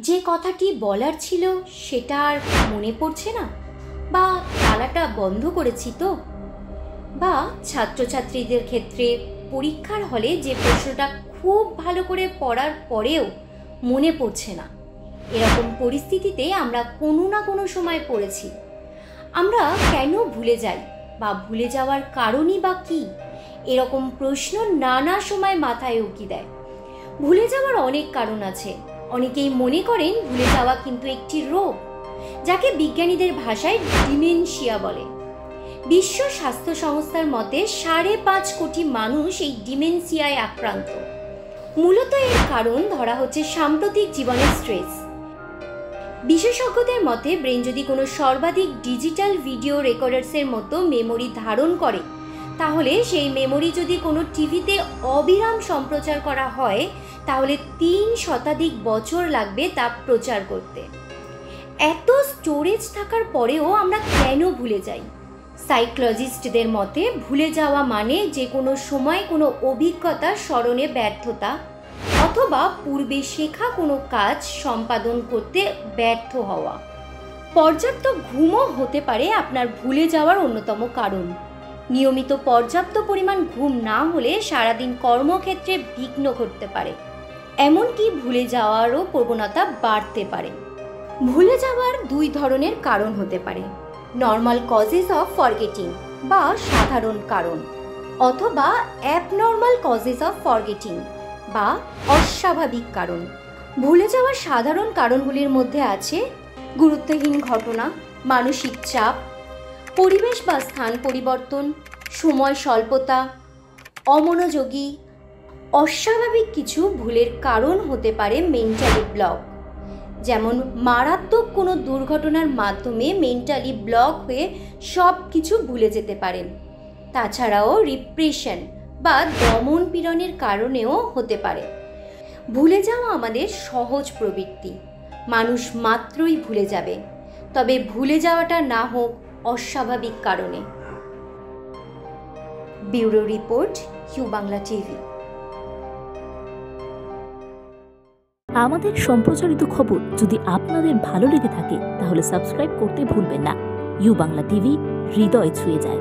যে কথাটি বলার ছিল সেটা আর মনে পড়ছে না, বা তালাটা বন্ধ করেছি তো, বা ছাত্রছাত্রীদের ক্ষেত্রে পরীক্ষার হলে যে প্রশ্নটা খুব ভালো করে পড়ার পরেও মনে পড়ছে না। এরকম পরিস্থিতিতে আমরা কোনো না কোনো সময় পড়েছি। আমরা কেন ভুলে যাই বা ভুলে যাওয়ার কারণই বা কী, এরকম প্রশ্ন নানা সময় মাথায় উকি দেয়। ভুলে যাওয়ার অনেক কারণ আছে। অনেকেই মনে করেন ভুলে যাওয়া কিন্তু একটি রোগ, যাকে বিজ্ঞানীদের ভাষায় ডিমেনশিয়া বলে। বিশ্ব স্বাস্থ্য সংস্থার মতে 5.5 কোটি মানুষ এই ডিমেনশিয়ায় আক্রান্ত। মূলত এর কারণ ধরা হচ্ছে সাম্প্রতিক জীবনের স্ট্রেস। বিশেষজ্ঞদের মতে ব্রেন যদি কোনো সর্বাধিক ডিজিটাল ভিডিও রেকর্ডার্সের মতো মেমোরি ধারণ করে, তাহলে সেই মেমোরি যদি কোনো টিভিতে অবিরাম সম্প্রচার করা হয়, তাহলে 3 শতাধিক বছর লাগবে তা প্রচার করতে। এত স্টোরেজ থাকার পরেও আমরা কেন ভুলে যাই? সাইকোলজিস্টদের মতে ভুলে যাওয়া মানে যে কোনো সময় কোনো অভিজ্ঞতা স্মরণে ব্যর্থতা, অথবা পূর্বে শেখা কোনো কাজ সম্পাদন করতে ব্যর্থ হওয়া। পর্যাপ্ত ঘুমও হতে পারে আপনার ভুলে যাওয়ার অন্যতম কারণ। নিয়মিত পর্যাপ্ত পরিমাণ ঘুম না হলে সারাদিন কর্মক্ষেত্রে বিঘ্ন ঘটতে পারে, এমনকি ভুলে যাওয়ারও প্রবণতা বাড়তে পারে। ভুলে যাওয়ার 2 ধরনের কারণ হতে পারে: নর্মাল কজেস অফ ফরগেটিং বা সাধারণ কারণ, অথবা অ্যাবনর্মাল কজেস অফ ফরগেটিং বা অস্বাভাবিক কারণ। ভুলে যাওয়ার সাধারণ কারণগুলির মধ্যে আছে গুরুত্বহীন ঘটনা, মানসিক চাপ, পরিবেশ বা স্থান পরিবর্তন, সময় স্বল্পতা, অমনোযোগী। অস্বাভাবিক কিছু ভুলের কারণ হতে পারে মেন্টালি ব্লক, যেমন মারাত্মক কোনো দুর্ঘটনার মাধ্যমে মেন্টালি ব্লক হয়ে সব কিছু ভুলে যেতে পারেন। তাছাড়াও রিপ্রেশন বা দমন পীড়নের কারণেও হতে পারে। ভুলে যাওয়া আমাদের সহজ প্রবৃত্তি, মানুষ মাত্রই ভুলে যাবে, তবে ভুলে যাওয়াটা না হোক অস্বাভাবিক কারণে। Bureau report, U Bangla TV. আমাদের সম্প্রচারিত খবর যদি আপনাদের ভালো লেগে থাকে তাহলে সাবস্ক্রাইব করতে ভুলবেন না। ইউ বাংলা টিভি হৃদয় ছুঁয়ে যায়।